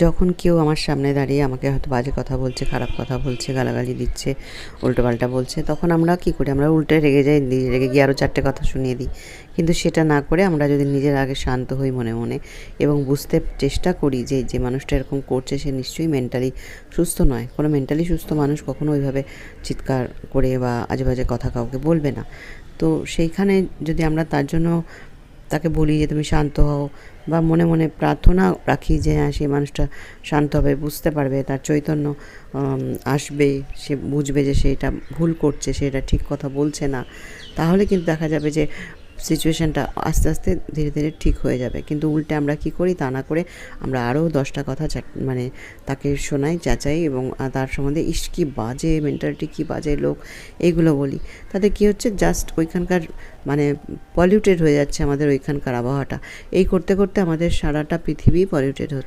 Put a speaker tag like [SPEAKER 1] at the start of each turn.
[SPEAKER 1] যখন কেউ আমার সামনে দাঁড়িয়ে আমাকে হয়তো বাজে কথা বলছে, খারাপ কথা বলছে, গালাগালি দিচ্ছে, উল্টোপাল্টা বলছে, তখন আমরা কী করি, আমরা উল্টে রেগে যাই, রেগে গিয়ে আরও 4টে কথা শুনিয়ে দিই। কিন্তু সেটা না করে আমরা যদি নিজের আগে শান্ত হই মনে মনে এবং বুঝতে চেষ্টা করি যে যে মানুষটা এরকম করছে সে নিশ্চয়ই মেন্টালি সুস্থ নয়। কোনো মেন্টালি সুস্থ মানুষ কখনো ওইভাবে চিৎকার করে বা আজে বাজে কথা কাউকে বলবে না। তো সেইখানে যদি আমরা তার জন্য তাকে বলি যে তুমি শান্ত হও, বা মনে মনে প্রার্থনা রাখি যে হ্যাঁ সেই মানুষটা শান্ত হবে, বুঝতে পারবে, তার চৈতন্য আসবে, সে বুঝবে যে সে এটা ভুল করছে, সে এটা ঠিক কথা বলছে না, তাহলে কিন্তু দেখা যাবে যে সিচুয়েশানটা আস্তে আস্তে ধীরে ধীরে ঠিক হয়ে যাবে। কিন্তু উল্টে আমরা কী করি, তা না করে আমরা আরও 10টা কথা মানে তাকে শোনাই, চেঁচাই এবং তার সম্বন্ধে ইস কী বাজে মেন্টালিটি, কী বাজে লোক, এইগুলো বলি। তাতে কী হচ্ছে, জাস্ট ওইখানকার মানে পলিউটেড হয়ে যাচ্ছে আমাদের ওইখানকার আবহাওয়াটা। এই করতে করতে আমাদের সারাটা পৃথিবী পলিউটেড হচ্ছে।